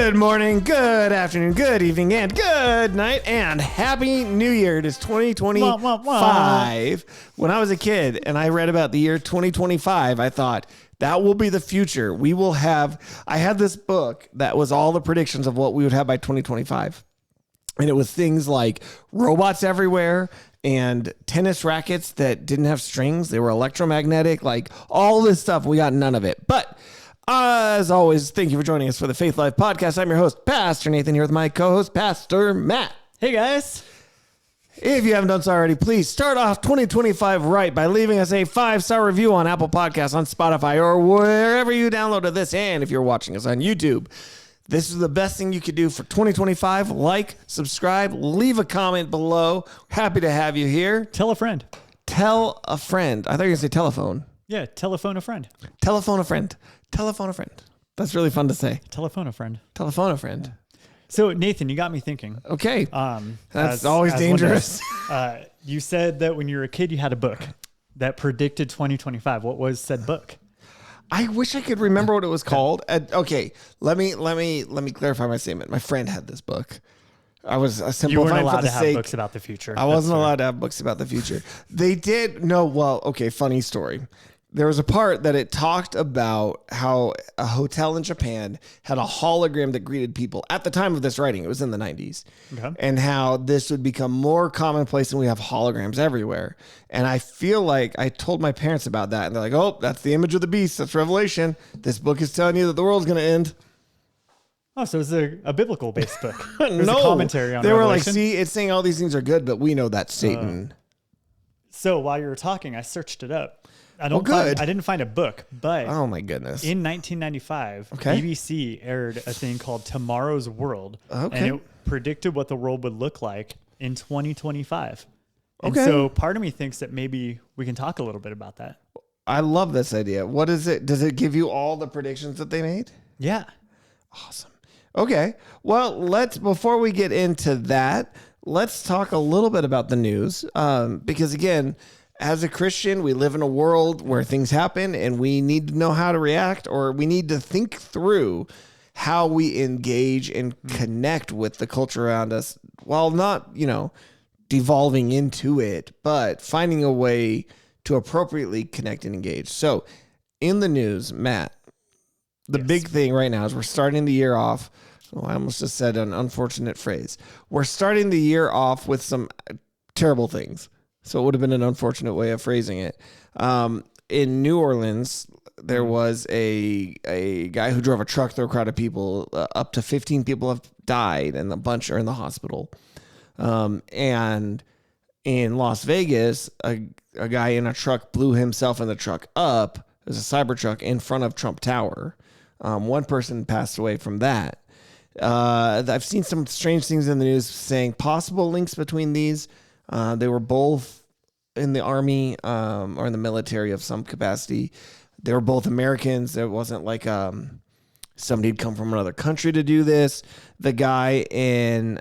Good morning, good afternoon, good evening, and good night, and Happy New Year. It is 2025. When I was a kid and I read about the year 2025, I thought that will be the future. I had this book that was all the predictions of what we would have by 2025. And it was things like robots everywhere and tennis rackets that didn't have strings. They were electromagnetic, like all this stuff. We got none of it. But as always, thank you for joining us for the Faith Life Podcast. I'm your host, Pastor Nathan, here with my co-host, Pastor Matt. Hey, guys. If you haven't done so already, please start off 2025 right by leaving us a 5-star review on Apple Podcasts, on Spotify, or wherever you downloaded this. And if you're watching us on YouTube, this is the best thing you could do for 2025. Like, subscribe, leave a comment below. Happy to have you here. Tell a friend. Tell a friend. I thought you were going to say telephone. Yeah, telephone a friend. Telephone a friend. Telephone a friend. That's really fun to say. Telephone a friend. Telephone a friend. Yeah. So, Nathan, you got me thinking. Okay. That's always dangerous. You said that when you were a kid, you had a book that predicted 2025. What was said book? I wish I could remember what it was called. Okay, let me clarify my statement. My friend had this book. I was simplifying. You weren't allowed for the to have sake. books about the future. I wasn't allowed to have books about the future. They did. No, well, okay, funny story. There was a part that it talked about how a hotel in Japan had a hologram that greeted people at the time of this writing. It was in the 90s. Okay. And how this would become more commonplace and we have holograms everywhere. And I feel like I told my parents about that. And they're like, oh, that's the image of the beast. That's Revelation. This book is telling you that the world's going to end. Oh, so it's a biblical based book. No, a commentary on they were Revelation. like, see, it's saying all these things are good, but we know that's Satan. So while you were talking, I searched it up. I didn't find a book, but oh my goodness, in 1995, BBC aired a thing called Tomorrow's World, and it predicted what the world would look like in 2025. And so part of me thinks that maybe we can talk a little bit about that. I love this idea. What is it? Does it give you all the predictions that they made? Yeah. Awesome. Okay. Well, before we get into that, let's talk a little bit about the news. Because again, as a Christian, we live in a world where things happen and we need to know how to react, or we need to think through how we engage and connect with the culture around us while not, devolving into it, but finding a way to appropriately connect and engage. So in the news, Matt, the big thing right now is we're starting the year off. Oh, I almost just said an unfortunate phrase. We're starting the year off with some terrible things. So it would have been an unfortunate way of phrasing it. In New Orleans, there was a guy who drove a truck through a crowd of people. Up to 15 people have died, and a bunch are in the hospital. And in Las Vegas, a guy in a truck blew himself in the truck up. It was a Cybertruck in front of Trump Tower. One person passed away from that. I've seen some strange things in the news saying possible links between these. They were both in the army or in the military of some capacity. They were both Americans. It wasn't like somebody had come from another country to do this. The guy in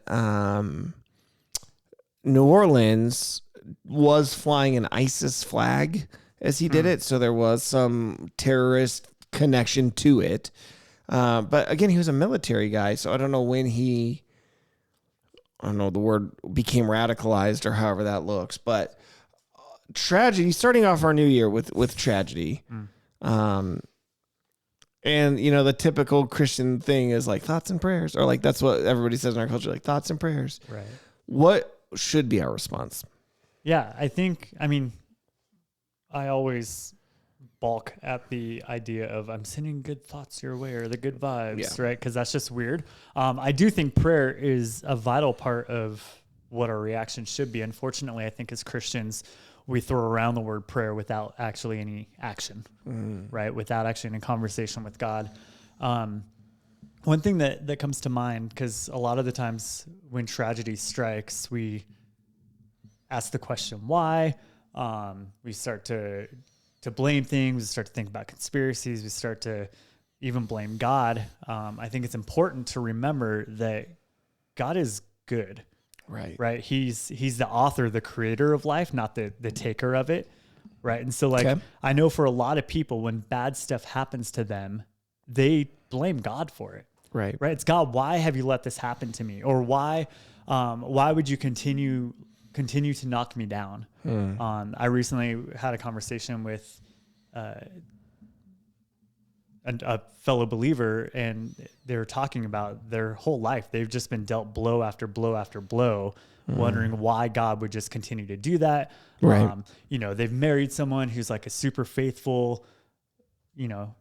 New Orleans was flying an ISIS flag as he did it, so there was some terrorist connection to it. But again, he was a military guy, so I don't know when the word became radicalized or however that looks, but tragedy, starting off our new year with tragedy. And the typical Christian thing is like thoughts and prayers, or like, that's what everybody says in our culture, like thoughts and prayers. Right. What should be our response? Yeah, I always balk at the idea of I'm sending good thoughts your way or the good vibes, right? Because that's just weird. I do think prayer is a vital part of what our reaction should be. Unfortunately, I think as Christians, we throw around the word prayer without actually any action, right? Without actually any conversation with God. One thing that comes to mind, because a lot of the times when tragedy strikes, we ask the question, why? We start to blame things. We start to think about conspiracies. We start to even blame God. I think it's important to remember that God is good. Right. He's the author, the creator of life, not the taker of it. Right. And so I know for a lot of people, when bad stuff happens to them, they blame God for it. Right. Right. It's God. Why have you let this happen to me? Or why would you continue to knock me down? I recently had a conversation with a fellow believer, and they were talking about their whole life. They've just been dealt blow after blow after blow, wondering why God would just continue to do that. Right. They've married someone who's like a super faithful,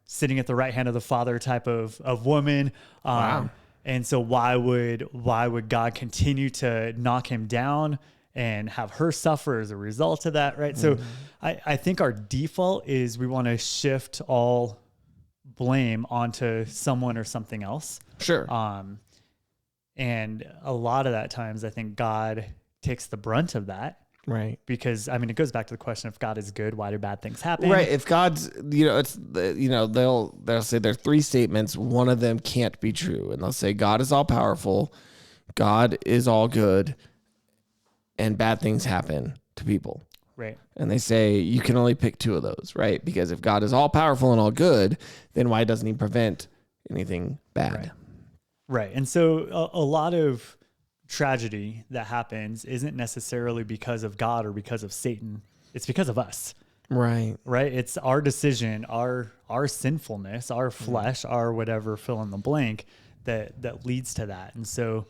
sitting at the right hand of the Father type of woman. Wow. And so why would God continue to knock him down and have her suffer as a result of that? Right. So I think our default is we want to shift all blame onto someone or something else. Sure. And a lot of that times I think God takes the brunt of that. Right. Because it goes back to the question, if God is good, why do bad things happen? Right. If God's, they'll say there are three statements. One of them can't be true. And they'll say God is all powerful, God is all good, and bad things happen to people. Right. And they say you can only pick two of those, right? Because if God is all powerful and all good, then why doesn't he prevent anything bad? Right. And so a lot of tragedy that happens isn't necessarily because of God or because of Satan. It's because of us. Right. Right. It's our decision, our sinfulness, our flesh, our whatever, fill in the blank that leads to that. And so,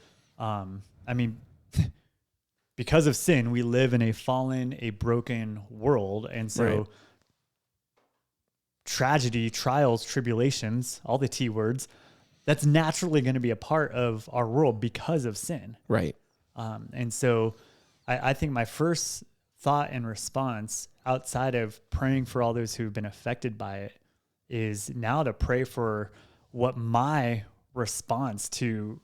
because of sin, we live in a fallen, a broken world. And so tragedy, trials, tribulations, all the T words, that's naturally going to be a part of our world because of sin. Right. And so I think my first thought and response outside of praying for all those who've been affected by it is now to pray for what my response to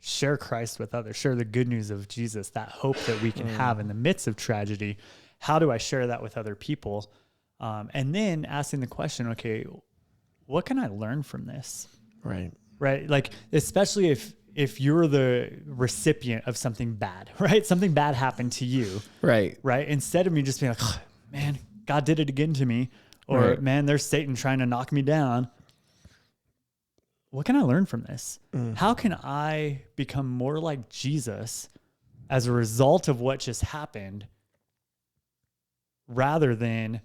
share Christ with others, share the good news of Jesus, that hope that we can have in the midst of tragedy. How do I share that with other people? And then asking the question, okay, what can I learn from this? Right. Right. Like, especially if you're the recipient of something bad, right? Something bad happened to you. Right. Right. Instead of me just being like, oh, man, God did it again to me. Or man, there's Satan trying to knock me down. What can I learn from this? How can I become more like Jesus as a result of what just happened rather than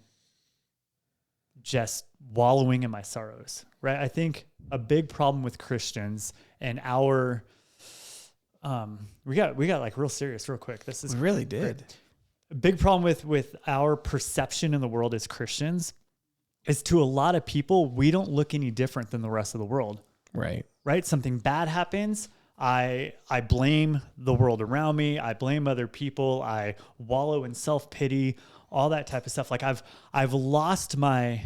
just wallowing in my sorrows, right? I think a big problem with Christians and our, we got like real serious real quick. This is We really did. great. A big problem with our perception in the world as Christians is, to a lot of people, we don't look any different than the rest of the world. Right. Right? Something bad happens. I blame the world around me. I blame other people. I wallow in self-pity, all that type of stuff. Like I've lost my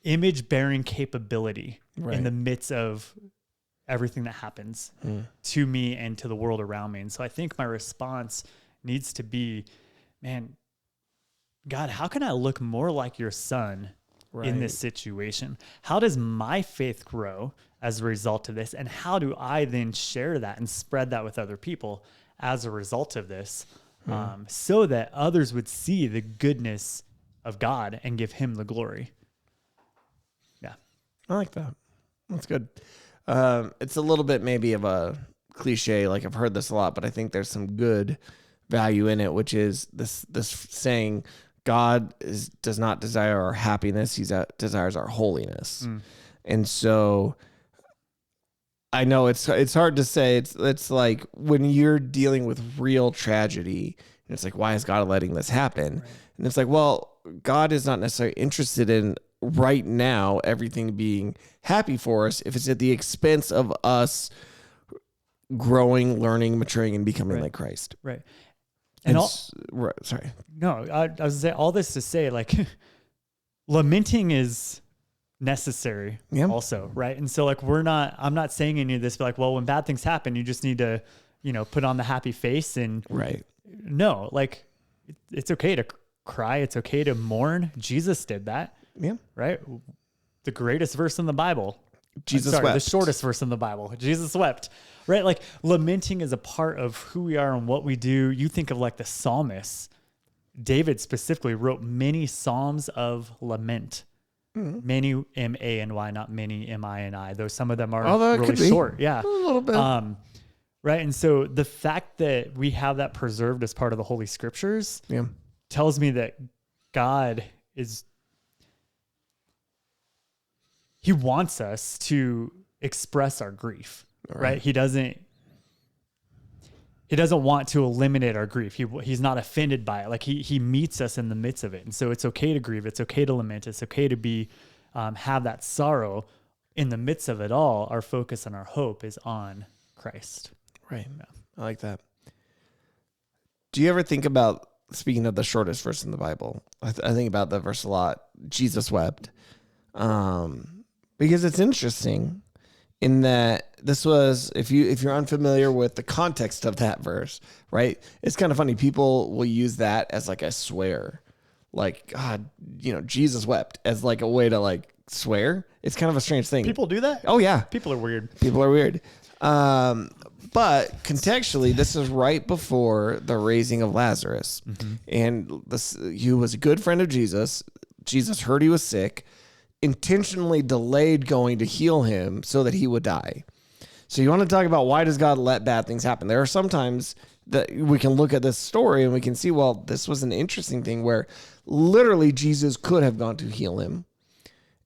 image bearing capability in the midst of everything that happens to me and to the world around me. And so I think my response needs to be, man, God, how can I look more like your son in this situation? How does my faith grow as a result of this? And how do I then share that and spread that with other people as a result of this, so that others would see the goodness of God and give him the glory? Yeah. I like that. That's good. It's a little bit maybe of a cliche, like I've heard this a lot, but I think there's some good value in it, which is this saying, God does not desire our happiness. He desires our holiness. And so I know it's hard to say. It's like when you're dealing with real tragedy, and it's like, why is God letting this happen? Right. And it's like, well, God is not necessarily interested in right now everything being happy for us if it's at the expense of us growing, learning, maturing, and becoming like Christ. Right. And sorry. No, I was saying all this to say, like, lamenting is necessary also, right? And so, like, I'm not saying any of this, but like, well, when bad things happen, you just need to, put on the happy face and no, like, it's okay to cry. It's okay to mourn. Jesus did that. Yeah. Right. The greatest verse in the Bible. The shortest verse in the Bible. Jesus wept. Right? Like, lamenting is a part of who we are and what we do. You think of like the psalmists. David specifically wrote many psalms of lament. Many, M-A-N-Y, not many, M-I-N-I, though some of them are Although it really could be. short. Yeah. A little bit. Right. And so the fact that we have that preserved as part of the Holy Scriptures tells me that God he wants us to express our grief, right? He doesn't want to eliminate our grief. He's not offended by it. Like he meets us in the midst of it. And so it's okay to grieve. It's okay to lament. It's okay to be, have that sorrow. In the midst of it all, our focus and our hope is on Christ. Right. Yeah. I like that. Do you ever think about, speaking of the shortest verse in the Bible, I think about that verse a lot. Jesus wept. Because it's interesting in that this was, if you're unfamiliar with the context of that verse, right? It's kind of funny. People will use that as like a swear, like, God, Jesus wept, as like a way to like swear. It's kind of a strange thing. People do that? Oh yeah. People are weird. But contextually, this is right before the raising of Lazarus. And he was a good friend of Jesus. Jesus heard he was sick, intentionally delayed going to heal him so that he would die. So you want to talk about, why does God let bad things happen? There are some times that we can look at this story and we can see, well, this was an interesting thing where literally Jesus could have gone to heal him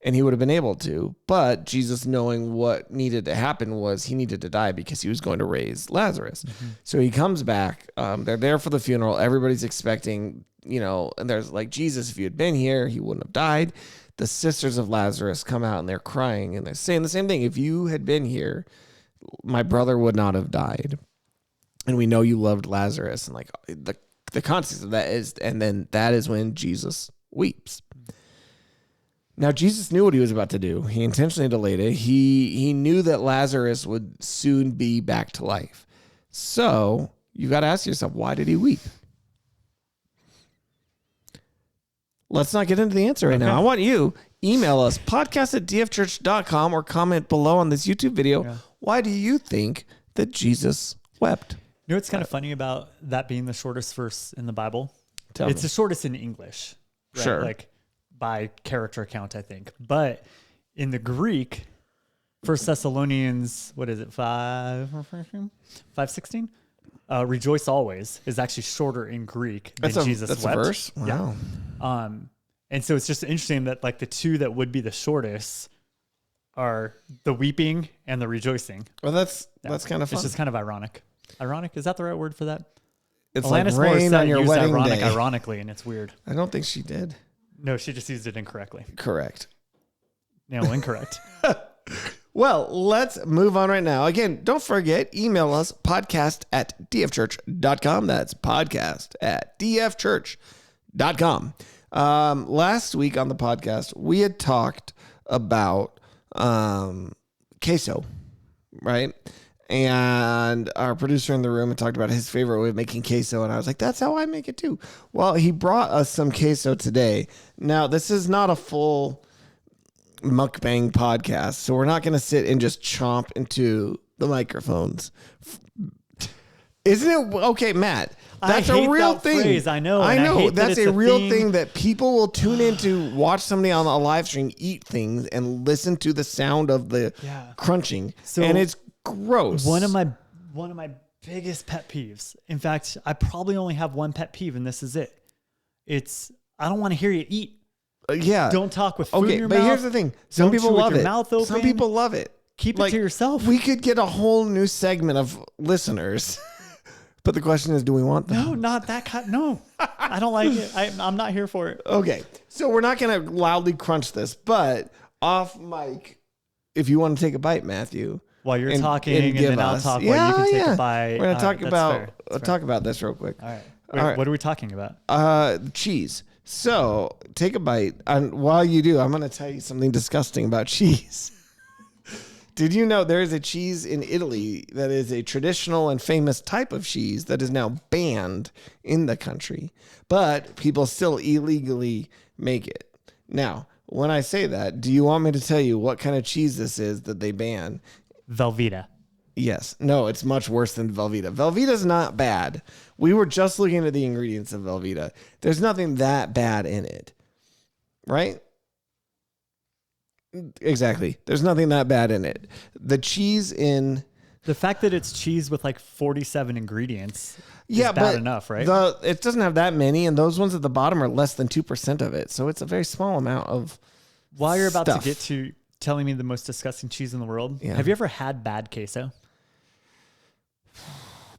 and he would have been able to, but Jesus, knowing what needed to happen, was he needed to die because he was going to raise Lazarus. So he comes back. They're there for the funeral. Everybody's expecting, and there's like, Jesus, if you had been here, he wouldn't have died. The sisters of Lazarus come out and they're crying and they're saying the same thing. If you had been here, my brother would not have died. And we know you loved Lazarus. And like the context of that is, and then that is when Jesus weeps. Now, Jesus knew what he was about to do. He intentionally delayed it. He knew that Lazarus would soon be back to life. So you got to ask yourself, why did he weep? Let's not get into the answer right now. I want you, email us, podcast@dfchurch.com, or comment below on this YouTube video. Yeah. Why do you think that Jesus wept? You know what's kind of funny about that being the shortest verse in the Bible? It's the shortest in English. Right? Sure. Like by character count, I think. But in the Greek, 1 Thessalonians, what is it, 5:16? Rejoice always is actually shorter in Greek than Jesus wept. That's a verse? Wow. Yeah. And so it's just interesting that like the two that would be the shortest are the weeping and the rejoicing. Well, that's kind of fun. It's just kind of ironic. Ironic? Is that the right word for that? It's Alanis like rain on your wedding day. Ironically, and it's weird. I don't think she did. No, she just used it incorrectly. Correct. No, incorrect. Well, let's move on right now. Again, don't forget, email us, podcast@dfchurch.com. That's podcast@dfchurch.com. Last week on the podcast, we had talked about queso, right? And our producer in the room had talked about his favorite way of making queso. And I was like, that's how I make it too. Well, he brought us some queso today. Now, this is not a full mukbang podcast, so we're not going to sit and just chomp into the microphones. Isn't it? Okay, Matt. That's a real thing. Phrase, I know. I know. That's a real thing that people will tune in to watch somebody on a live stream eat things and listen to the sound of the crunching. So, and it's gross. One of my biggest pet peeves. In fact, I probably only have one pet peeve, and this is it. It's I don't want to hear you eat. Yeah. Don't talk with food in your mouth. But here's the thing. Some people love it. Some people love it. Keep it to yourself. We could get a whole new segment of listeners. But the question is, do we want them? No, not that kind. No, I don't like it. I'm not here for it. Okay. So we're not going to loudly crunch this, but off mic, if you want to take a bite, Matthew. While you're talking, and then I'll talk while you can take a bite. We're going to talk about this real quick. All right. Wait, what are we talking about? Cheese. So take a bite. And while you do, I'm going to tell you something disgusting about cheese. Did you know there is a cheese in Italy that is a traditional and famous type of cheese that is now banned in the country, but people still illegally make it? Now, when I say that, do you want me to tell you what kind of cheese this is that they ban? Velveeta. Yes. No, it's much worse than Velveeta. Velveeta's not bad. We were just looking at the ingredients of Velveeta. There's nothing that bad in it, right? Exactly. There's nothing that bad in it. The cheese in The fact that it's cheese with like 47 ingredients yeah, is bad but enough, right? it doesn't have that many, and those ones at the bottom are less than 2% of it. So it's a very small amount of While you're about stuff. to get to telling me the most disgusting cheese in the world, Yeah. have you ever had bad queso?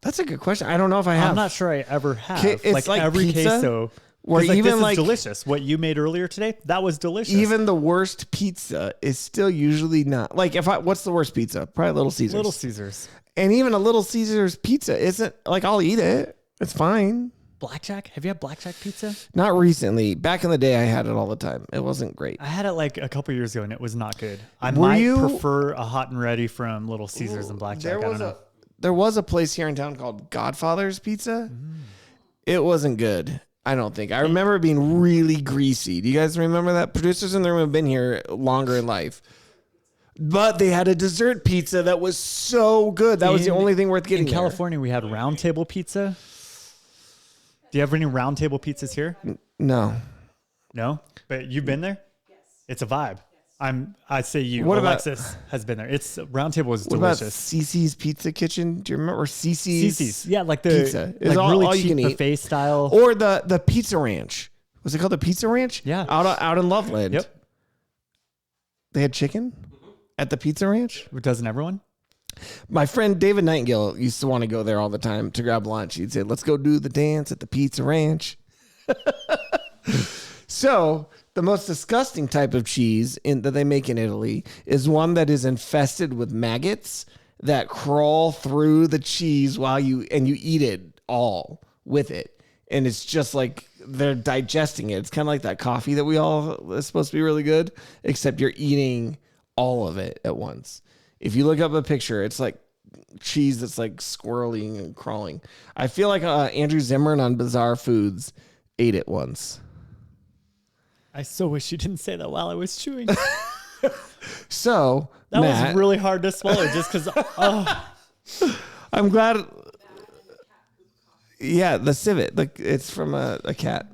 That's a good question. I don't know if I have. I'm not sure I ever have. It's like every pizza, queso. where Like, even this like is delicious. What you made earlier today, that was delicious. even the worst pizza is still usually not like what's the worst pizza? Probably Little Caesars. Little Caesars. And even a Little Caesars pizza isn't like I'll eat it. It's fine. Blackjack? Have you had blackjack pizza? Not recently. Back in the day, I had it all the time. It wasn't great. I had it like a couple years ago and it was not good. I Were might you- prefer a hot and ready from Little Caesars and blackjack. I don't know. There was a place here in town called Godfather's Pizza. It wasn't good. I don't think. I remember it being really greasy. Do you guys remember that? Producers in the room have been here longer in life. But they had a dessert pizza that was so good. That was the only thing worth getting In California, we had round table pizza. Do you have any round table pizzas here? No. No? But you've been there? Yes. It's a vibe. I say you. What about- Alexis has been there. It's round table is What about delicious. Cece's Pizza Kitchen? Do you remember Cece's? Cece's. Yeah, like the pizza. It's like all- really all you cheap can eat. buffet style. Or the Pizza Ranch. Was it called the Pizza Ranch? Yeah. Out in Loveland. Yep. They had chicken at the Pizza Ranch? Doesn't everyone? My friend David Nightingale used to want to go there all the time to grab lunch. He'd say, let's go do the dance at the Pizza Ranch. So the most disgusting type of cheese that they make in Italy is one that is infested with maggots that crawl through the cheese while you eat it all with it. And it's just like they're digesting it. It's kind of like that coffee that we all is supposed to be really good, except you're eating all of it at once. If you look up a picture, it's like cheese that's like squirreling and crawling. I feel like Andrew Zimmern on Bizarre Foods ate it once. I so wish you didn't say that while I was chewing. So That Matt, was really hard to swallow just because. I'm glad. Yeah, the civet. Like it's from a cat.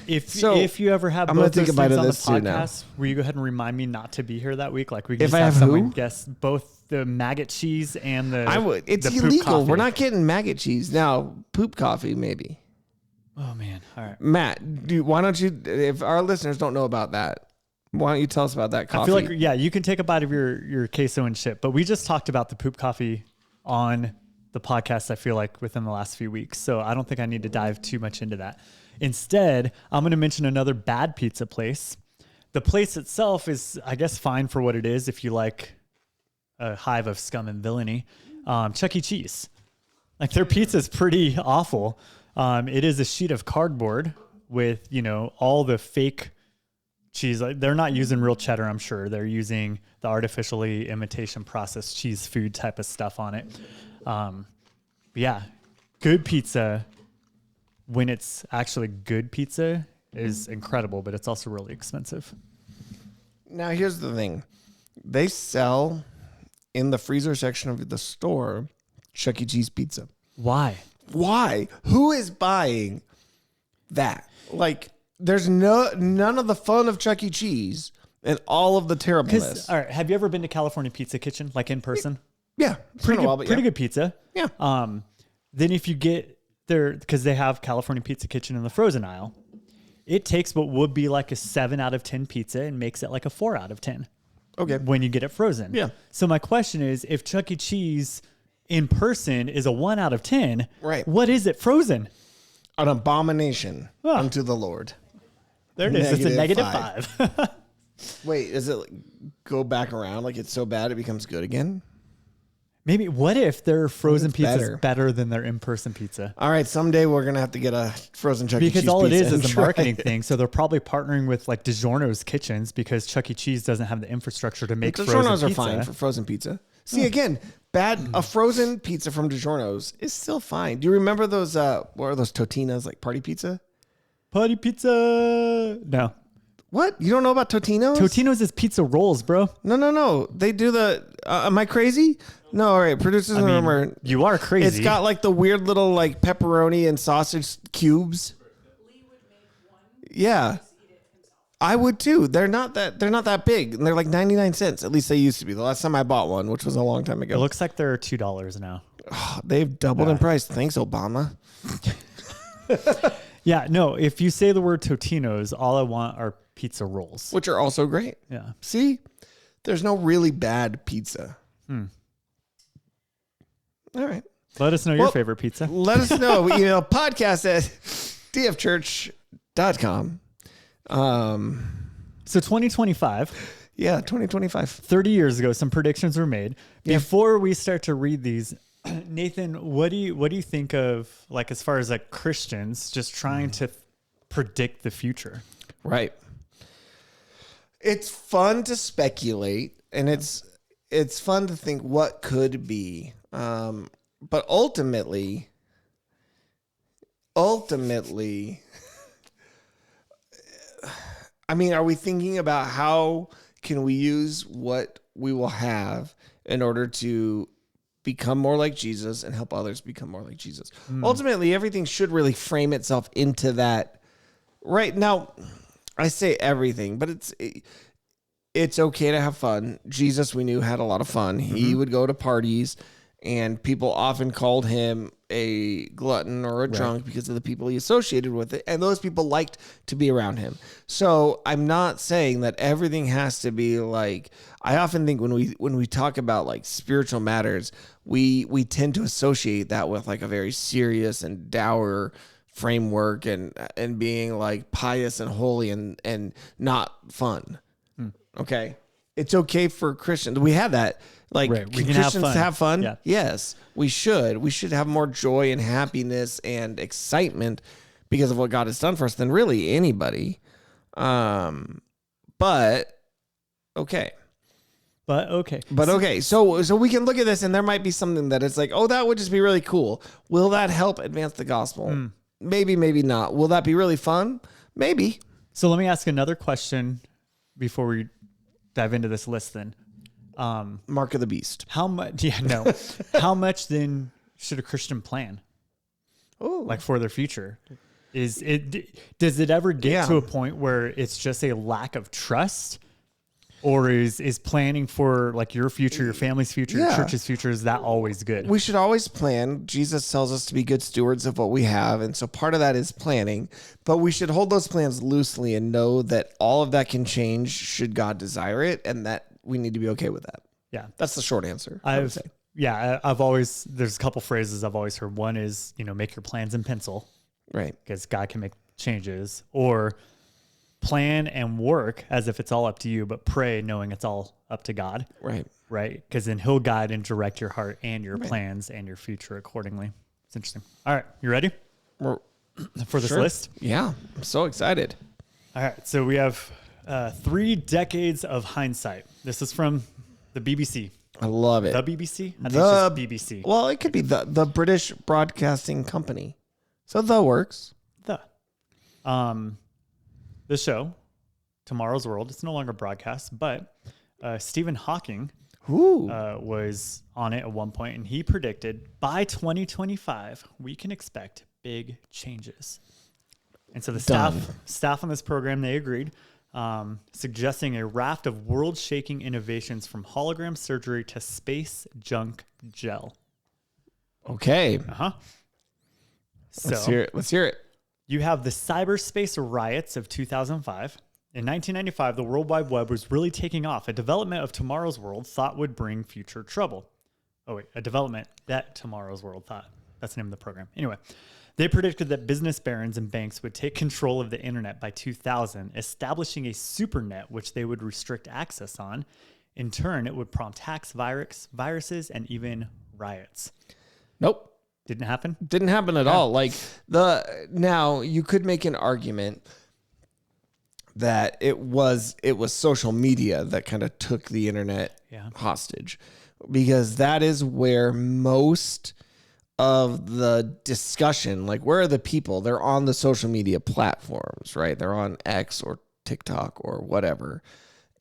If you ever have I'm gonna both take those a bite things of on the this too now. podcast, will you go ahead and remind me not to be here that week? Like we can If just I have have someone who? guess both the maggot cheese and the. I would. It's the poop illegal. coffee. We're not getting maggot cheese now. Poop coffee, maybe. Oh man! All right. Matt, why don't you? If our listeners don't know about that, why don't you tell us about that coffee? I feel like you can take a bite of your queso and shit, but we just talked about the poop coffee on the podcast. I feel like within the last few weeks, so I don't think I need to dive too much into that. Instead, I'm going to mention another bad pizza place. The place itself is, I guess, fine for what it is. If you like a hive of scum and villainy, Chuck E. Cheese, like their pizza is pretty awful. It is a sheet of cardboard with all the fake cheese. Like they're not using real cheddar, I'm sure. They're using the artificially imitation processed cheese food type of stuff on it. But yeah, good pizza, when it's actually good pizza, is incredible, but it's also really expensive. Now, here's the thing. They sell in the freezer section of the store Chuck E. Cheese pizza. Why? Why? Who is buying that? Like, there's none of the fun of Chuck E. Cheese and all of the terribleness. All right, have you ever been to California Pizza Kitchen, like in person? Yeah, Pretty while, good, but pretty yeah. good pizza. Yeah. Then if you get there, because they have California Pizza Kitchen in the frozen aisle, it takes what would be like a 7 out of 10 pizza and makes it like a 4 out of 10. Okay. When you get it frozen. Yeah. So my question is, if Chuck E. Cheese in person is a 1 out of 10, Right. what is it frozen? An abomination Oh. unto the Lord. There it is. It's a Negative -5. Wait, does it go back around? Like it's so bad it becomes good again? Maybe, what if their frozen It's pizza better. is better than their in-person pizza? All right, someday we're going to have to get a frozen Chuck E. Cheese Because all it pizza is and a try marketing it. thing. So they're probably partnering with like DiGiorno's kitchens because Chuck E. Cheese doesn't have the infrastructure to make frozen DiGiorno's pizza. are fine for frozen pizza. See, again, a frozen pizza from DiGiorno's is still fine. Do you remember those, what are those Totinas, like party pizza? Party pizza. No. What? You don't know about Totino's? Totino's is pizza rolls, bro. No. They do the, am I crazy? No, all right. Producers in the room are, You are crazy. it's got like the weird little like pepperoni and sausage cubes. Yeah. I would too. They're not that big. And they're like 99 cents. At least they used to be. The last time I bought one, which was a long time ago. It looks like they're $2 now. Oh, they've doubled in price. Thanks, Obama. Yeah, no, if you say the word Totino's, all I want are pizza rolls. Which are also great. Yeah. See? There's no really bad pizza. All right. Let us know your favorite pizza. Let us know. Podcast at dfchurch.com. So 2025. Yeah, 2025. 30 years ago, some predictions were made. Before we start to read these, Nathan, what do you think of, like, as far as like Christians just trying to predict the future? Right. It's fun to speculate, and it's fun to think what could be. But ultimately, I mean, are we thinking about how can we use what we will have in order to become more like Jesus and help others become more like Jesus? Ultimately, everything should really frame itself into that. Right now, I say everything, but it's okay to have fun. Jesus, we knew, had a lot of fun. He would go to parties, and people often called him a glutton or a drunk because of the people he associated with it. And those people liked to be around him. So I'm not saying that everything has to be like, I often think when we talk about like spiritual matters, we tend to associate that with like a very serious and dour framework and being like pious and holy and not fun. Okay. It's okay for Christians. We have that. Like, We can Christians have fun. Yeah. Yes, we should. We should have more joy and happiness and excitement because of what God has done for us than really anybody. But okay. So we can look at this and there might be something that it's like, oh, that would just be really cool. Will that help advance the gospel? Maybe, maybe not. Will that be really fun? Maybe. So let me ask another question before we dive into this list then. Mark of the beast. How much? Yeah, no. How much then should a Christian plan? Oh, Like for their future? Does it ever get to a point where it's just a lack of trust? Or is planning for like your future, your family's future, your church's future, is that always good? We should always plan. Jesus tells us to be good stewards of what we have. And so part of that is planning, but we should hold those plans loosely and know that all of that can change should God desire it. And that we need to be okay with that. Yeah. That's the short answer. I've always, there's a couple phrases I've always heard. One is, make your plans in pencil. Right. Because God can make changes. Or plan and work as if it's all up to you, but pray knowing it's all up to God. Right. Right. Because then he'll guide and direct your heart and your plans and your future accordingly. It's interesting. All right. You ready for this list? Yeah. I'm so excited. All right. So we have 3 decades of hindsight. This is from the BBC. I love it. The BBC? I think it's just BBC. Well, it could be the British Broadcasting Company. So the works. The show, Tomorrow's World, it's no longer broadcast, but Stephen Hawking was on it at one point, and he predicted by 2025, we can expect big changes. And so the staff on this program, they agreed, suggesting a raft of world-shaking innovations from hologram surgery to space junk gel. Okay. So, Let's hear it. You have the cyberspace riots of 2005. In 1995, the World Wide Web was really taking off. A development of Tomorrow's World thought would bring future trouble. A development that Tomorrow's World thought. That's the name of the program. Anyway, they predicted that business barons and banks would take control of the internet by 2000, establishing a supernet which they would restrict access on. In turn, it would prompt hacks, viruses, and even riots. Nope. Didn't happen? Didn't happen at all. Like now you could make an argument that it was social media that kind of took the internet hostage, because that is where most of the discussion, like where are the people? They're on the social media platforms, right? They're on X or TikTok or whatever.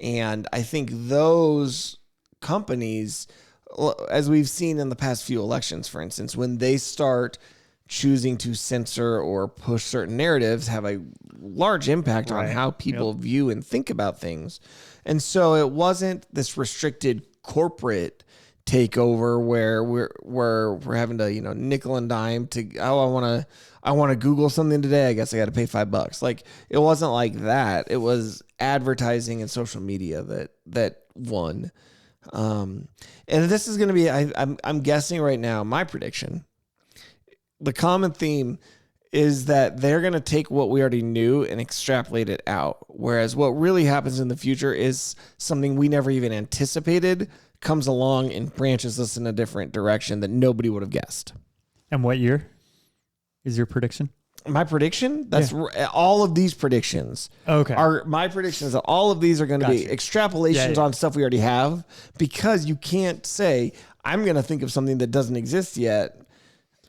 And I think those companies, as we've seen in the past few elections, for instance, when they start choosing to censor or push certain narratives have a large impact on how people view and think about things. And so it wasn't this restricted corporate takeover where we're having to, nickel and dime to, I want to Google something today. I guess I got to pay $5. Like, it wasn't like that. It was advertising and social media that won. And this is going to be, I'm guessing right now, my prediction, the common theme is that they're going to take what we already knew and extrapolate it out. Whereas what really happens in the future is something we never even anticipated comes along and branches us in a different direction that nobody would have guessed. And what year is your prediction? My prediction? That's all of these predictions. Okay. My prediction is that all of these are going to be extrapolations on stuff we already have, because you can't say, I'm going to think of something that doesn't exist yet,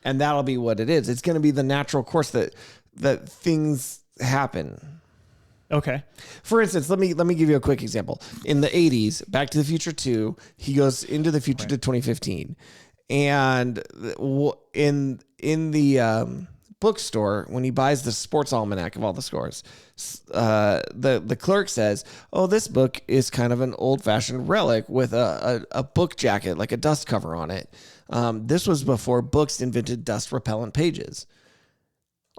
and that'll be what it is. It's going to be the natural course that things happen. Okay. For instance, let me give you a quick example. In the 80s, Back to the Future 2, he goes into the future to 2015. And in the bookstore, when he buys the sports almanac of all the scores, the clerk says, "Oh, this book is kind of an old-fashioned relic with a book jacket, like a dust cover on it. This was before books invented dust-repellent pages."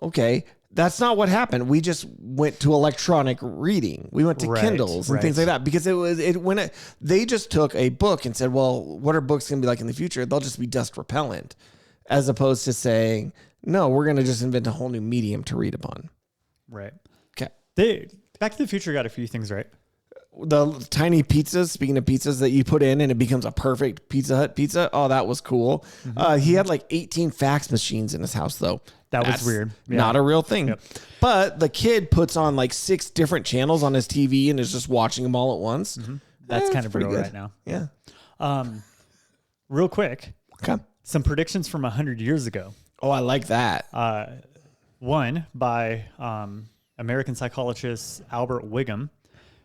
Okay, that's not what happened. We just went to electronic reading. We went to Kindles and things like that, because they just took a book and said, "Well, what are books going to be like in the future? They'll just be dust-repellent," as opposed to saying, "No, we're going to just invent a whole new medium to read upon." Right. Okay. Back to the Future got a few things right. The tiny pizzas, speaking of pizzas that you put in and it becomes a perfect Pizza Hut pizza. Oh, that was cool. Mm-hmm. He had like 18 fax machines in his house, though. That's weird. Yeah. Not a real thing. Yep. But the kid puts on like 6 different channels on his TV and is just watching them all at once. Mm-hmm. That's kind of real right now. Yeah. Real quick. Okay. Some predictions from 100 years ago. Oh, I like that. One by American psychologist Albert Wiggum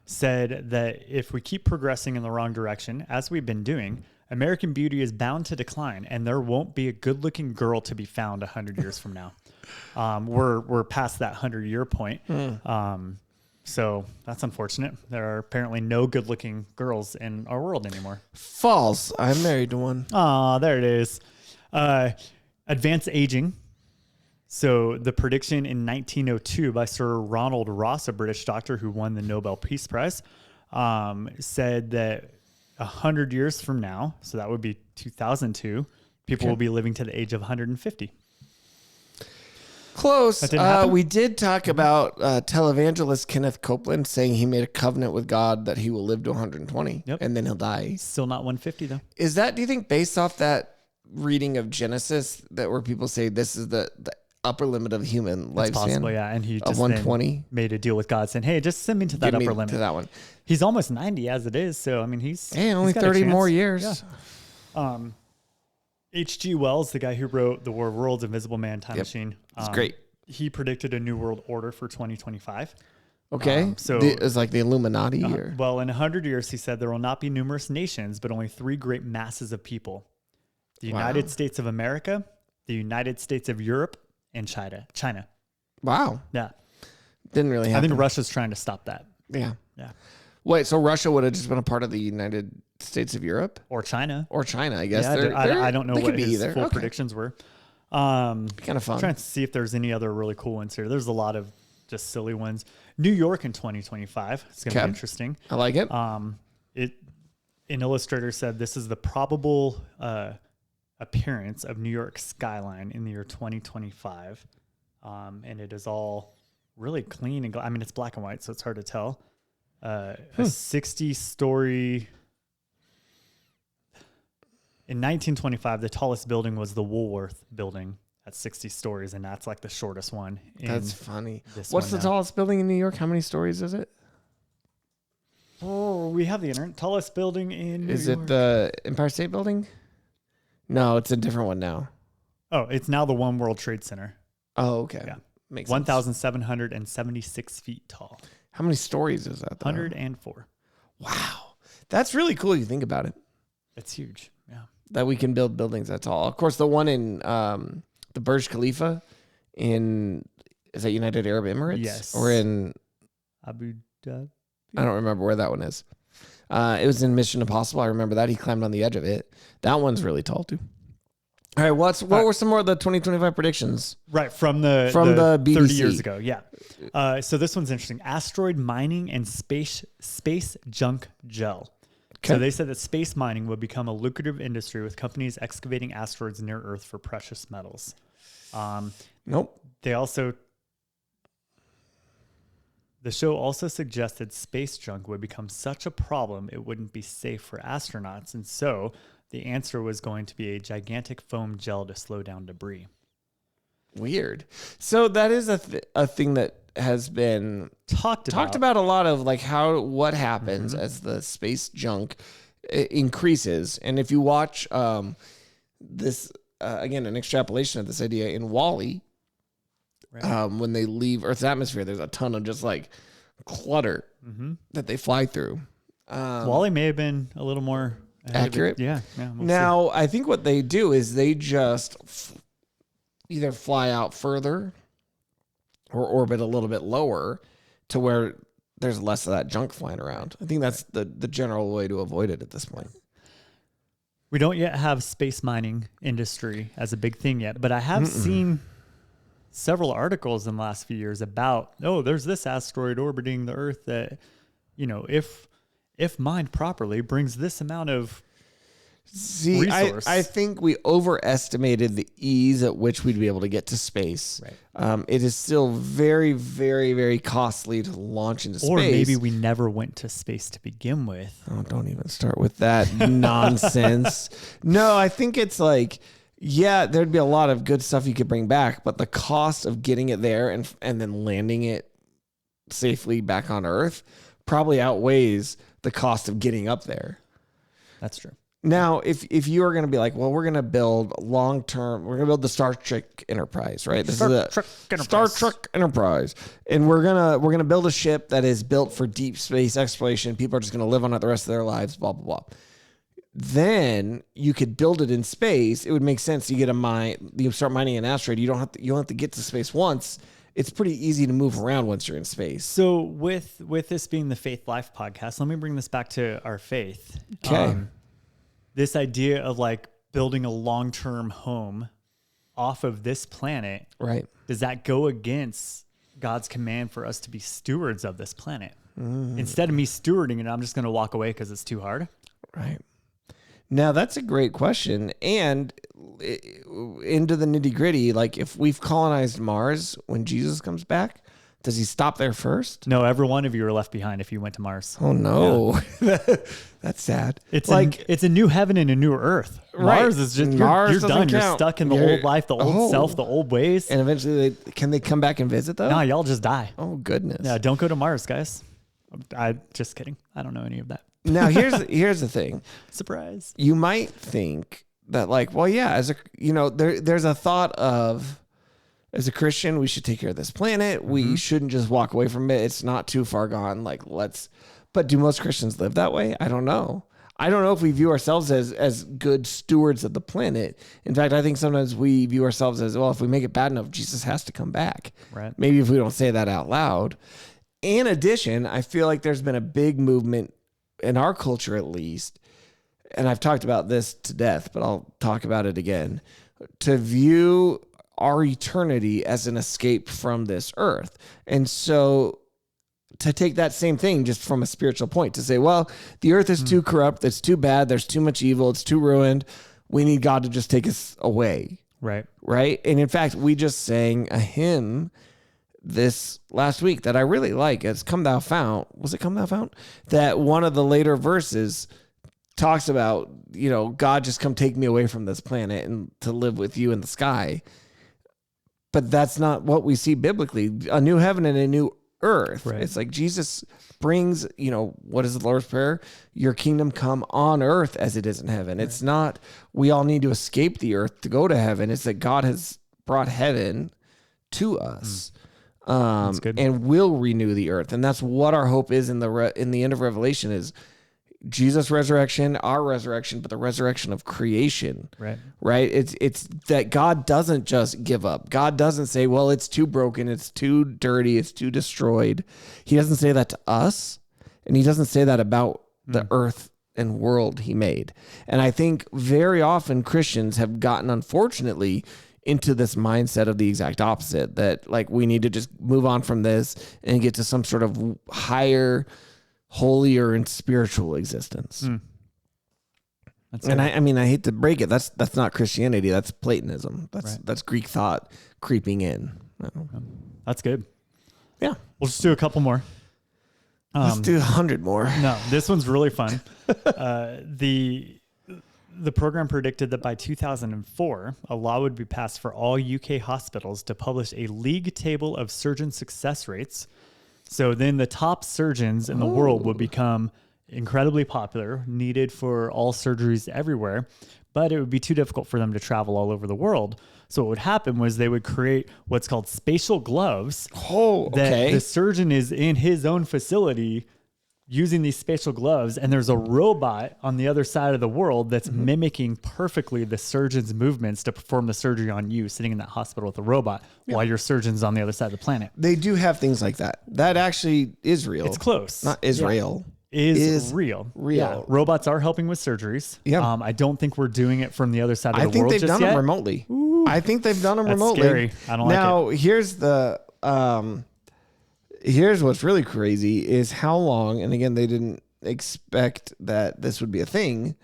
said that if we keep progressing in the wrong direction, as we've been doing, American beauty is bound to decline, and there won't be a good-looking girl to be found 100 years from now. We're past that 100-year point. So that's unfortunate. There are apparently no good-looking girls in our world anymore. False. I'm married to one. Oh, there it is. Advanced aging. So the prediction in 1902 by Sir Ronald Ross, a British doctor who won the Nobel Peace Prize, said that 100 years from now, so that would be 2002, people will be living to the age of 150. Close. We did talk about televangelist Kenneth Copeland saying he made a covenant with God that he will live to 120 and then he'll die. Still not 150 though. Is that, do you think, based off that reading of Genesis, that where people say this is the upper limit of human lifespan? Possible, yeah. And he just 120 made a deal with God saying, "Hey, just send me to that upper limit." To that one. He's almost 90 as it is, so I mean, only 30 more years. Yeah. H.G. Wells, the guy who wrote The War of Worlds, Invisible Man, Time Machine. It's great. He predicted a new world order for 2025. Okay. So it's like the Illuminati or? Well, in 100 years, he said there will not be numerous nations, but only 3 great masses of people. The United States of America, the United States of Europe, and China. Wow. Yeah. Didn't really happen. I think Russia's trying to stop that. Yeah. Yeah. Wait, so Russia would have just been a part of the United States of Europe? Or China. I guess. Yeah, I don't know what his full predictions were. Kind of fun. I'm trying to see if there's any other really cool ones here. There's a lot of just silly ones. New York in 2025. It's going to be interesting. I like it. An illustrator said this is the probable appearance of New York skyline in the year 2025. And it is all really clean and I mean, it's black and white, so it's hard to tell. A 60-story. In 1925, the tallest building was the Woolworth building at 60 stories, and that's like the shortest one. That's funny. What's the tallest building in New York? How many stories is it? Oh, we have the internet. Tallest building in New York. Is it the Empire State Building? No, it's a different one now. Oh, it's now the One World Trade Center. Oh, okay. Yeah. Makes 1,776 feet tall. How many stories is that, though? 104. Wow. That's really cool if you think about it. It's huge. Yeah. That we can build buildings that tall. Of course, the one in the the Burj Khalifa is that United Arab Emirates? Yes. Or in Abu Dhabi? I don't remember where that one is. It was in Mission Impossible. I remember that. He climbed on the edge of it. That one's really tall too. All right, what were some more of the 2025 predictions? Right, from the BBC. 30 years ago, yeah. So this one's interesting. Asteroid mining and space junk gel. Okay. So they said that space mining would become a lucrative industry with companies excavating asteroids near Earth for precious metals. Nope. The show also suggested space junk would become such a problem it wouldn't be safe for astronauts, and so the answer was going to be a gigantic foam gel to slow down debris. Weird. So that is a thing that has been talked about a lot, of like what happens as the space junk increases. And if you watch this again, an extrapolation of this idea in Wall-E, right. When they leave Earth's atmosphere, there's a ton of just like clutter that they fly through. Wall-E may have been a little more accurate. Yeah. Now, I think what they do is they just either fly out further or orbit a little bit lower to where there's less of that junk flying around. I think that's the general way to avoid it at this point. We don't yet have space mining industry as a big thing yet, but I have seen several articles in the last few years about, there's this asteroid orbiting the Earth that, if mined properly, brings this amount of resource. I think we overestimated the ease at which we'd be able to get to space. Right. It is still very, very, very costly to launch into space. Or maybe we never went to space to begin with. Oh, don't even start with that nonsense. No, I think it's like, yeah, there'd be a lot of good stuff you could bring back, but the cost of getting it there and then landing it safely back on Earth probably outweighs the cost of getting up there. That's true. Now, if you are going to be like, well, we're going to build long-term, we're going to build the Star Trek Enterprise, right? Star Trek Enterprise. And we're going to build a ship that is built for deep space exploration. People are just going to live on it the rest of their lives, blah, blah, blah. Then you could build it in space. It would make sense. You start mining an asteroid. You don't have to get to space once. It's pretty easy to move around once you're in space. So with this being the Faith Life podcast, let me bring this back to our faith. Okay. This idea of like building a long-term home off of this planet, right? Does that go against God's command for us to be stewards of this planet? Instead of me stewarding it, I'm just going to walk away because it's too hard. Right. Now, that's a great question. And into the nitty gritty, like if we've colonized Mars, when Jesus comes back, does he stop there first? No, every one of you are left behind if you went to Mars. Oh, no. Yeah. That's sad. It's a new heaven and a new Earth. Right. Mars is just, you're done. You're stuck in the old life, the old self, the old ways. And eventually, can they come back and visit, though? No, y'all just die. Oh, goodness. Yeah, don't go to Mars, guys. Just kidding. I don't know any of that. Now, here's the thing. Surprise. You might think that, like, well, yeah, there's a thought of, as a Christian, we should take care of this planet. We shouldn't just walk away from it. It's not too far gone. But do most Christians live that way? I don't know. I don't know if we view ourselves as good stewards of the planet. In fact, I think sometimes we view ourselves as, well, if we make it bad enough, Jesus has to come back. Right. Maybe if we don't say that out loud. In addition, I feel like there's been a big movement in our culture, at least, and I've talked about this to death, but I'll talk about it again, to view our eternity as an escape from this earth. And so to take that same thing just from a spiritual point, to say, well, the earth is too corrupt, it's too bad, there's too much evil, it's too ruined, we need God to just take us away. Right. And in fact, we just sang a hymn this last week that I really like. It's Come Thou Fount. Was it Come Thou Fount? That one of the later verses talks about, God, just come take me away from this planet and to live with you in the sky. But that's not what we see biblically. A new heaven and a new earth. Right. It's like Jesus brings, what is the Lord's Prayer? Your kingdom come on earth as it is in heaven. Right. It's not, we all need to escape the earth to go to heaven. It's that God has brought heaven to us. And will renew the earth. And that's what our hope is in the end of Revelation is Jesus' resurrection, our resurrection, but the resurrection of creation. Right? It's that God doesn't just give up. God doesn't say, well, it's too broken, it's too dirty, it's too destroyed. He doesn't say that to us, and he doesn't say that about the earth and world he made. And I think very often Christians have gotten, unfortunately, into this mindset of the exact opposite, that like we need to just move on from this and get to some sort of higher, holier and spiritual existence. And I mean, I hate to break it. That's not Christianity. That's Platonism. That's Greek thought creeping in. That's good. Yeah. We'll just do a couple more. Let's do 100 more. No, this one's really fun. The program predicted that by 2004, a law would be passed for all UK hospitals to publish a league table of surgeon success rates. So then the top surgeons in the world would become incredibly popular, needed for all surgeries everywhere, but it would be too difficult for them to travel all over the world. So what would happen was they would create what's called spatial gloves. That the surgeon is in his own facility using these spatial gloves, and there's a robot on the other side of the world that's mimicking perfectly the surgeon's movements to perform the surgery on you, sitting in that hospital with a robot while your surgeon's on the other side of the planet. They do have things like that. That actually is real. It's close. Not Israel. Is real. Yeah. Robots are helping with surgeries. Yeah. I don't think we're doing it from the other side of the world. I think they've just done yet. them remotely. Ooh. I think they've done them That's remotely. Scary. I don't now, like it. Here's what's really crazy is how long, and again, they didn't expect that this would be a thing.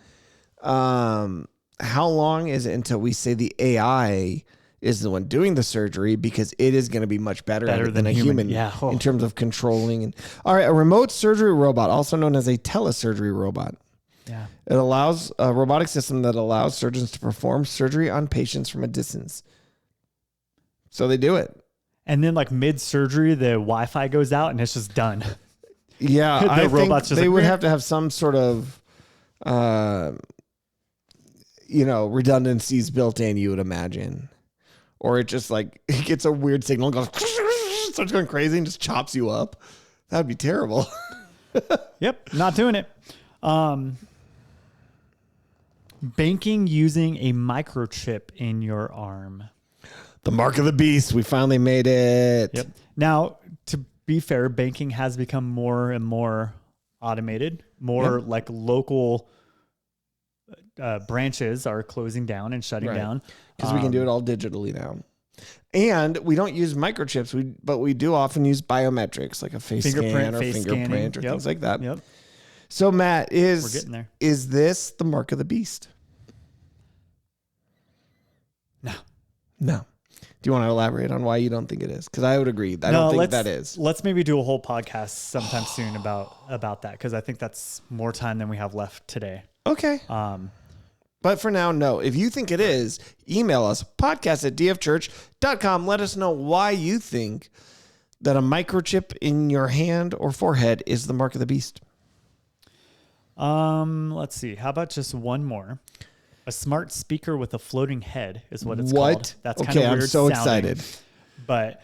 How long is it until we say the AI is the one doing the surgery, because it is going to be much better than a human in terms of controlling. All right, a remote surgery robot, also known as a telesurgery robot. Yeah. It allows a robotic system that allows surgeons to perform surgery on patients from a distance. So they do it. And then like mid-surgery, the Wi-Fi goes out and it's just done. Yeah, I think they would like, have to have some sort of, redundancies built in, you would imagine. Or it just like, it gets a weird signal and goes, starts going crazy and just chops you up. That would be terrible. Yep, not doing it. Banking using a microchip in your arm. The mark of the beast. We finally made it. Yep. Now, to be fair, banking has become more and more automated. More like local branches are closing down and shutting down. Because we can do it all digitally now. And we don't use microchips, but we do often use biometrics, like a face scan or fingerprint or things like that. Yep. So, Matt, we're getting there. Is this the mark of the beast? No. Do you want to elaborate on why you don't think it is? Because I would agree. I don't think that is. Let's maybe do a whole podcast sometime soon about that, because I think that's more time than we have left today. Okay. But for now, no. If you think it is, email us, podcast@dfchurch.com. Let us know why you think that a microchip in your hand or forehead is the mark of the beast. Let's see. How about just one more? A smart speaker with a floating head is what it's called. That's kind of weird. I'm so sounding, excited. But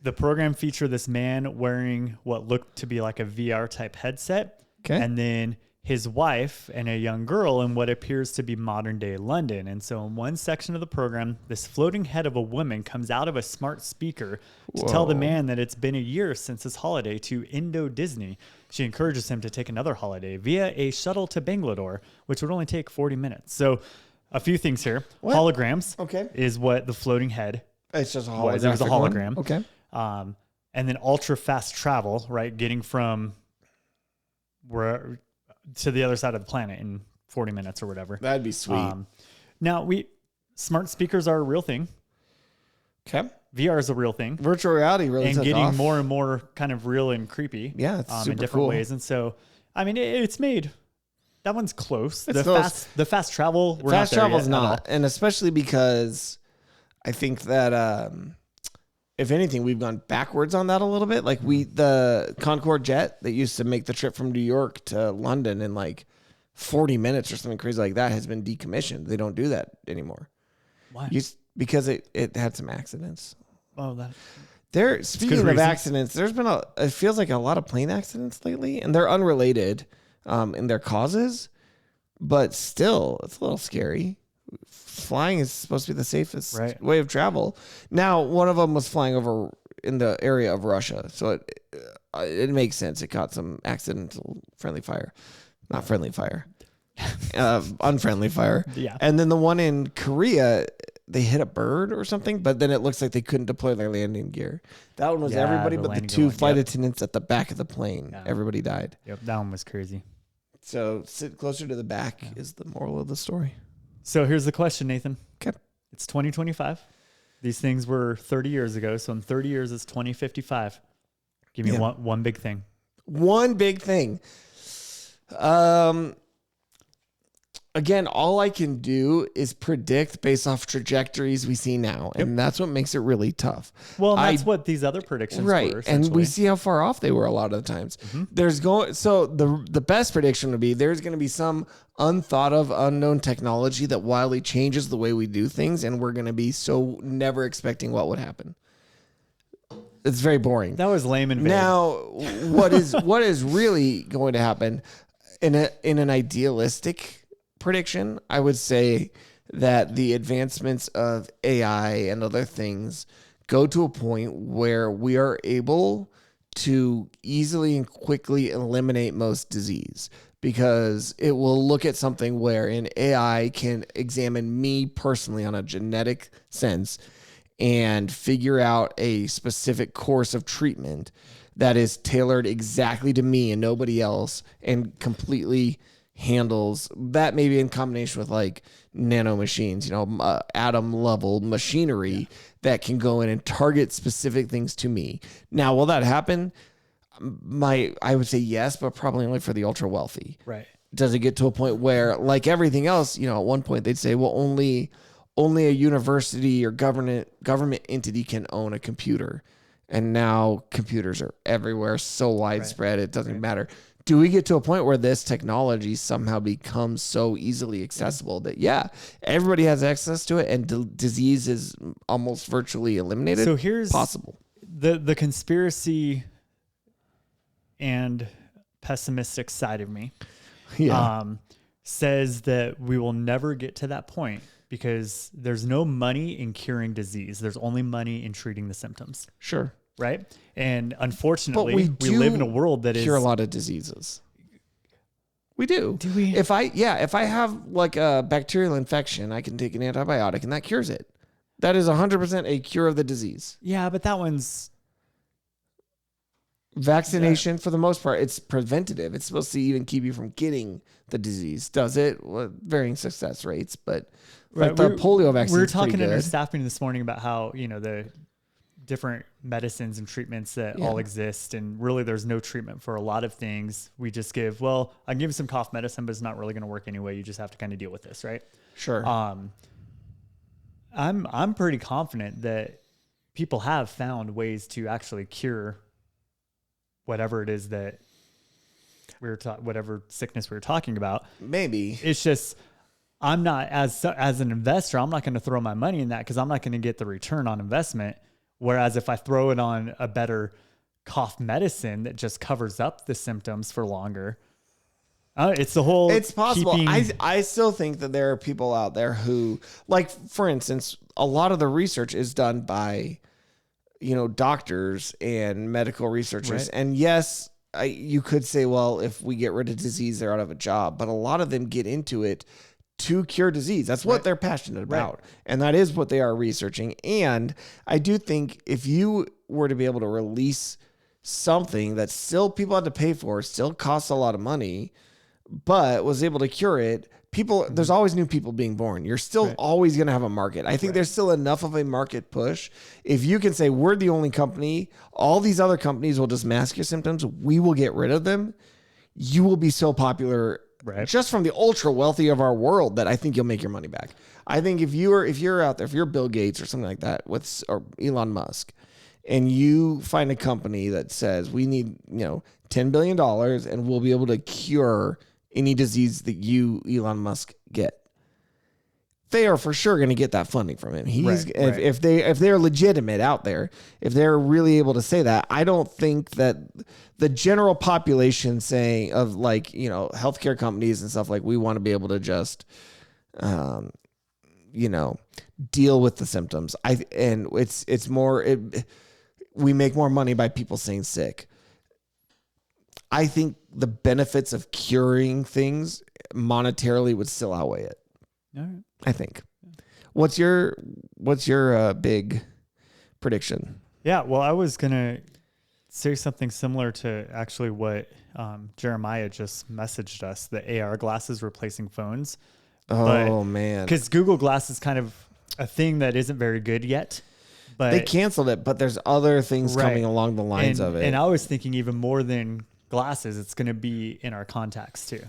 the program featured this man wearing what looked to be like a VR type headset. Okay. And then his wife and a young girl in what appears to be modern day London. And so in one section of the program, this floating head of a woman comes out of a smart speaker to tell the man that it's been a year since his holiday to Indo-Disney. She encourages him to take another holiday via a shuttle to Bangalore, which would only take 40 minutes. So a few things here. What? Holograms is what the floating head It's just a hologram. It was a hologram. Okay. And then ultra fast travel, right? Getting from where to the other side of the planet in 40 minutes or whatever. That'd be sweet. Now smart speakers are a real thing. Okay. VR is a real thing. Virtual reality really and took getting off. more and more kind of real and creepy. Yeah, it's super in different cool. ways. And so, I mean, it's made. That one's close. It's close. The fast travel. We're fast not there travel's yet not, and especially because I think that if anything, we've gone backwards on that a little bit. Like the Concorde jet that used to make the trip from New York to London in like 40 minutes or something crazy like that has been decommissioned. They don't do that anymore. Why? Because it had some accidents. Oh, Speaking of accidents, there's been it feels like a lot of plane accidents lately, and they're unrelated. in their causes, but still, it's a little scary. Flying is supposed to be the safest way of travel. Now, one of them was flying over in the area of Russia, so it makes sense. It caught some accidental friendly fire, not friendly fire, unfriendly fire. Yeah. And then the one in Korea, they hit a bird or something, but then it looks like they couldn't deploy their landing gear. That one was everybody but the 2 flight attendants at the back of the plane. Yeah. Everybody died. Yep, that one was crazy. So sit closer to the back is the moral of the story. So here's the question, Nathan. Okay. It's 2025. These things were 30 years ago. So in 30 years, it's 2055. Give me one big thing. One big thing. Again, all I can do is predict based off trajectories we see now. And that's what makes it really tough. Well, that's what these other predictions were. And we see how far off they were a lot of the times. Mm-hmm. So the best prediction would be there's going to be some unthought of unknown technology that wildly changes the way we do things. And we're going to be so never expecting what would happen. It's very boring. That was lame and vague. Now, what is really going to happen in an idealistic prediction, I would say that the advancements of AI and other things go to a point where we are able to easily and quickly eliminate most disease, because it will look at something where an AI can examine me personally on a genetic sense and figure out a specific course of treatment that is tailored exactly to me and nobody else, and completely handles that, maybe in combination with like nano machines, atom level machinery that can go in and target specific things to me. Now, will that happen? I would say yes, but probably only for the ultra wealthy. Right. Does it get to a point where, like everything else, at one point they'd say, well, only a university or government entity can own a computer. And now computers are everywhere, so widespread, it doesn't matter. Do we get to a point where this technology somehow becomes so easily accessible that, everybody has access to it and disease is almost virtually eliminated? So here's possible. The conspiracy and pessimistic side of me says that we will never get to that point because there's no money in curing disease. There's only money in treating the symptoms. Sure. Right. And unfortunately, we live in a world that cure a lot of diseases. We do. Do we? If I have like a bacterial infection, I can take an antibiotic and that cures it. That is 100% a cure of the disease. Yeah, but that one's vaccination for the most part. It's preventative. It's supposed to even keep you from getting the disease. Does it? Well, varying success rates, but like the polio vaccine. We were talking in our staff meeting this morning about how, the different medicines and treatments that all exist, and really there's no treatment for a lot of things. We just give, I can give you some cough medicine, but it's not really going to work anyway. You just have to kind of deal with this, right? Sure. I'm pretty confident that people have found ways to actually cure whatever it is that whatever sickness we were talking about. Maybe it's just, I'm not as an investor, I'm not going to throw my money in that because I'm not going to get the return on investment. Whereas if I throw it on a better cough medicine that just covers up the symptoms for longer, it's the whole. It's possible. I still think that there are people out there who, like, for instance, a lot of the research is done by, doctors and medical researchers. Right. And yes, you could say, well, if we get rid of disease, they're out of a job. But a lot of them get into it to cure disease. That's what they're passionate about. Right. And that is what they are researching. And I do think if you were to be able to release something that still people had to pay for, still costs a lot of money, but was able to cure it, there's always new people being born. You're still always going to have a market. I think there's still enough of a market push. If you can say, we're the only company, all these other companies will just mask your symptoms, we will get rid of them, you will be so popular just from the ultra wealthy of our world that I think you'll make your money back. I think if you're out there, if you're Bill Gates or something like that, or Elon Musk, and you find a company that says we need, $10 billion and we'll be able to cure any disease that you, Elon Musk, get. they are for sure going to get that funding from him. He's Right, if they're legitimate out there, if they're really able to say that, I don't think that the general population saying of like, you know, healthcare companies and stuff like, we want to be able to just, you know, deal with the symptoms. It's more, we make more money by people saying sick. I think the benefits of curing things monetarily would still outweigh it. All right. I think. What's your big prediction? Yeah, well, I was gonna say something similar to actually what Jeremiah just messaged us: the AR glasses replacing phones. Oh man, because Google Glass is kind of a thing that isn't very good yet. But they canceled it, but there's other things coming along the lines of it. And I was thinking even more than glasses, it's going to be in our contacts too,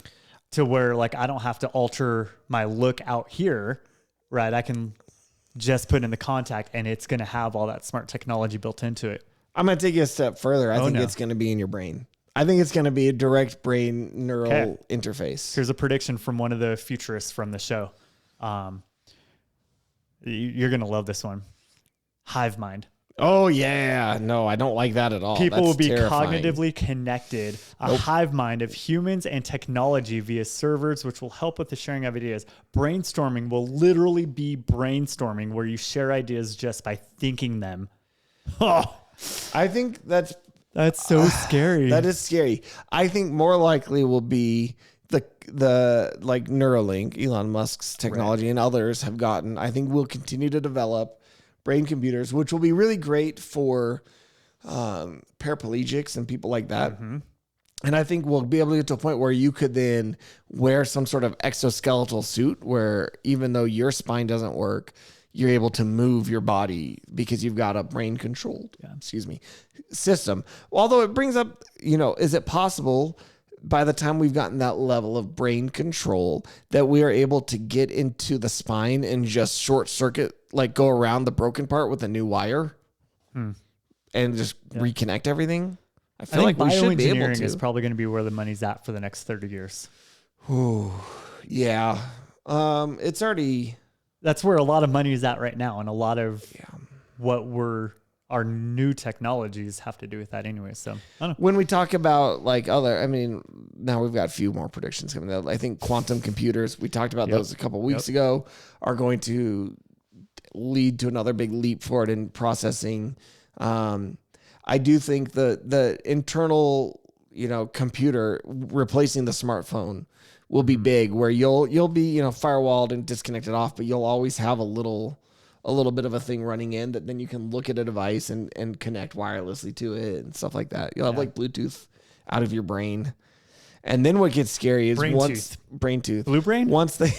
to where like I don't have to alter my look out here, right? I can just put in the contact and it's going to have all that smart technology built into it. I'm going to take you a step further. I think it's going to be in your brain. I think it's going to be a direct brain neural interface. Here's a prediction from one of the futurists from the show. You're going to love this one. Hive mind. Oh, yeah. No, I don't like that at all. People That's will be terrifying. cognitively connected, a hive mind of humans and technology via servers, which will help with the sharing of ideas. Brainstorming will literally be brainstorming where you share ideas just by thinking them. Oh, I think that's so scary. That is scary. I think more likely will be the like Neuralink, Elon Musk's technology, and others have gotten. I think we'll continue to develop brain computers, which will be really great for paraplegics and people like that. Mm-hmm. And I think we'll be able to get to a point where you could then wear some sort of exoskeletal suit where even though your spine doesn't work, you're able to move your body because you've got a brain controlled, system. Although it brings up, is it possible by the time we've gotten that level of brain control that we are able to get into the spine and just short circuit, like go around the broken part with a new wire and just reconnect everything? I feel like we should be able to. Bioengineering is probably going to be where the money's at for the next 30 years. Ooh, yeah. It's already... That's where a lot of money is at right now. And a lot of our new technologies have to do with that anyway. So I don't know. When we talk about now we've got a few more predictions coming out. I think quantum computers, we talked about those a couple weeks ago, are going to lead to another big leap forward in processing. I do think the internal, computer replacing the smartphone will be big, where you'll be, firewalled and disconnected off, but you'll always have a little bit of a thing running in that then you can look at a device and connect wirelessly to it and stuff like that. You'll have like Bluetooth out of your brain. And then what gets scary is brain tooth. Blue brain? Once they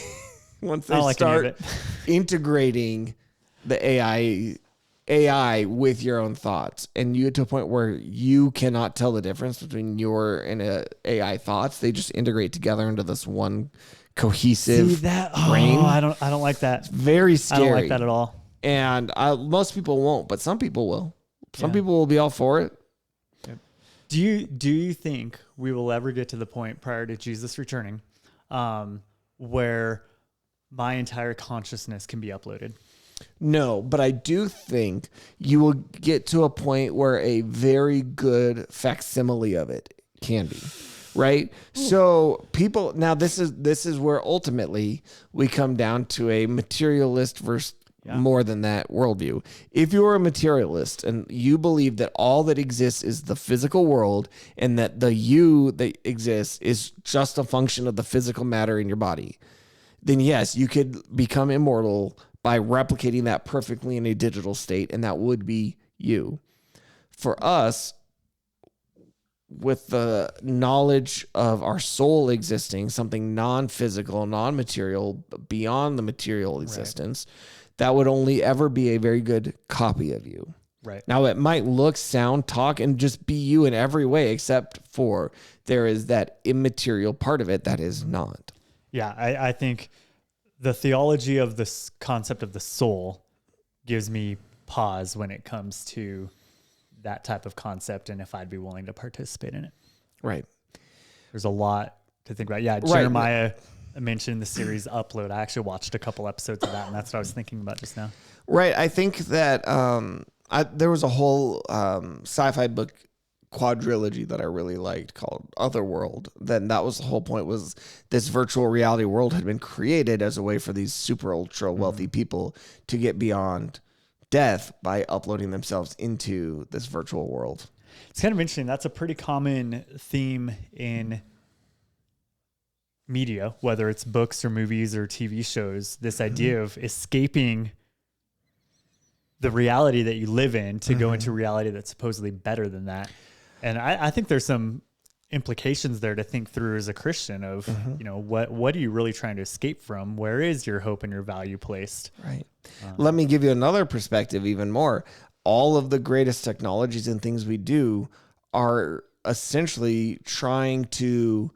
start integrating the AI with your own thoughts, and you get to a point where you cannot tell the difference between your and AI thoughts. They just integrate together into this one cohesive brain. I don't like that. It's very scary. I don't like that at all. And most people won't, but some people will. Some people will be all for it. Yep. Do you think we will ever get to the point prior to Jesus returning where my entire consciousness can be uploaded? No, but I do think you will get to a point where a very good facsimile of it can be, right? Ooh. So people, now this is where ultimately we come down to a materialist versus more than that worldview. If you are a materialist and you believe that all that exists is the physical world and that the you that exists is just a function of the physical matter in your body, then yes, you could become immortal by replicating that perfectly in a digital state, and that would be you. For us, with the knowledge of our soul existing, something non-physical, non-material, beyond the material existence, that would only ever be a very good copy of you. Right. Now, it might look, sound, talk, and just be you in every way, except for there is that immaterial part of it that is not. Yeah, I think the theology of this concept of the soul gives me pause when it comes to that type of concept and if I'd be willing to participate in it. Right. There's a lot to think about. Yeah, Jeremiah mentioned the series Upload. I actually watched a couple episodes of that, and that's what I was thinking about just now. Right. I think that there was a whole sci-fi book quadrilogy that I really liked called Otherworld. Then that was the whole point, was this virtual reality world had been created as a way for these super ultra wealthy people to get beyond death by uploading themselves into this virtual world. It's kind of interesting. That's a pretty common theme in media, whether it's books or movies or TV shows, this idea of escaping the reality that you live in to go into reality that's supposedly better than that. And I think there's some implications there to think through as a Christian of, you know, what are you really trying to escape from? Where is your hope and your value placed? Right. Let me give you another perspective even more. All of the greatest technologies and things we do are essentially trying to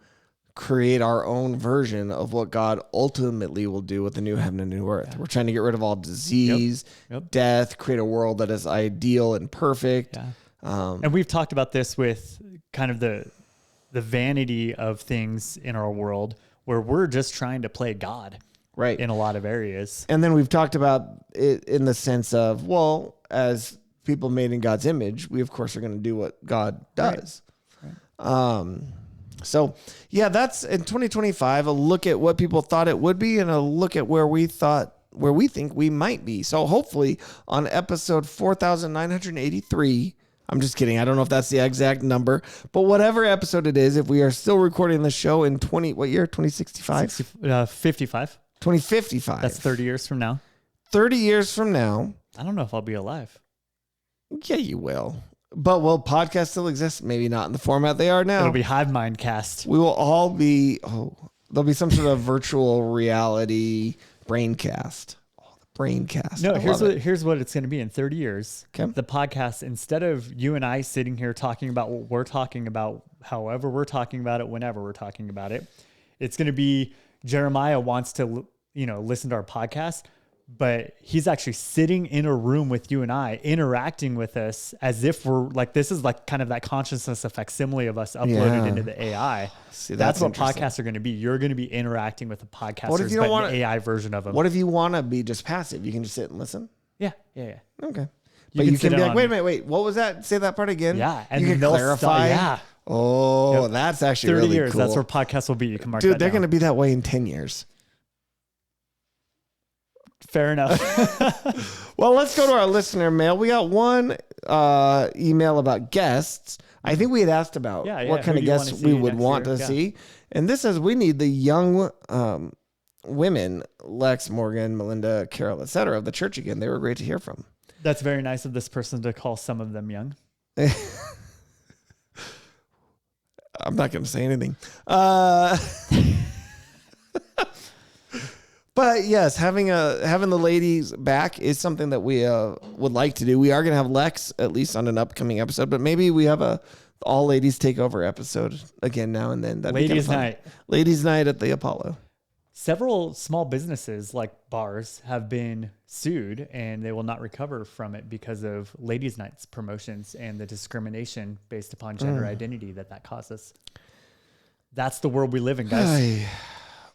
create our own version of what God ultimately will do with the new heaven and new earth. Yeah. We're trying to get rid of all disease, death, create a world that is ideal and perfect. Yeah. And we've talked about this with kind of the vanity of things in our world, where we're just trying to play God, right, in a lot of areas. And then we've talked about it in the sense of, well, as people made in God's image, we of course are going to do what God does. Right. So yeah, that's in 2025, a look at what people thought it would be and a look at where we think we might be. So hopefully on episode 4,983, I'm just kidding, I don't know if that's the exact number, but whatever episode it is, if we are still recording the show in what year? 2065? 55. 2055. That's 30 years from now. 30 years from now. I don't know if I'll be alive. Yeah, you will. But will podcasts still exist? Maybe not in the format they are now. It'll be Hive Mind Cast. We will all be, there'll be some sort of virtual reality braincast. Oh, the braincast. No, here's what it's going to be in 30 years. Okay. The podcast, instead of you and I sitting here talking about what we're talking about, however we're talking about it, whenever we're talking about it, it's going to be Jeremiah wants to, listen to our podcast, but he's actually sitting in a room with you and I, interacting with us as if we're like, this is like kind of that consciousness, a facsimile of us uploaded into the AI. See, that's what podcasts are going to be. You're going to be interacting with the podcasters, but an AI version of them. What if you want to be just passive? You can just sit and listen? Yeah. Okay. But you can be like, wait, what was that? Say that part again. Yeah. And you can clarify. Oh, that's actually 30 really years. Cool. That's where podcasts will be. You can mark Dude, that they're down. going to be that way in 10 years. Fair enough. Well, let's go to our listener mail. We got one email about guests. I think we had asked about what kind of guests we would want to see. And this says we need the young women, Lex, Morgan, Melinda, Carol, etc. of the church again. They were great to hear from. That's very nice of this person to call some of them young. I'm not going to say anything. But yes, having the ladies back is something that we would like to do. We are going to have Lex at least on an upcoming episode, but maybe we have a all ladies takeover episode again now and then. Ladies night. Ladies night at the Apollo. Several small businesses like bars have been sued and they will not recover from it because of ladies nights promotions and the discrimination based upon gender identity that causes. That's the world we live in, guys.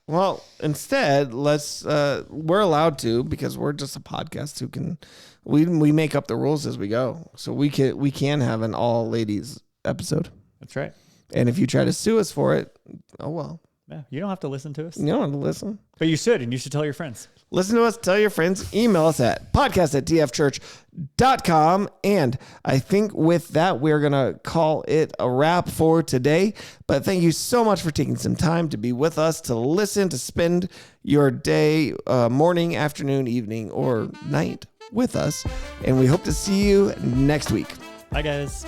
Well, instead, we're allowed to, because we're just a podcast who can, we make up the rules as we go. So we can have an all ladies episode. That's right. And if you try to sue us for it, oh well. Yeah, you don't have to listen to us. You don't have to listen. But you should, and you should tell your friends. Listen to us, tell your friends, email us at podcast@tfchurch.com. And I think with that, we're going to call it a wrap for today. But thank you so much for taking some time to be with us, to listen, to spend your day, morning, afternoon, evening, or night with us. And we hope to see you next week. Bye, guys.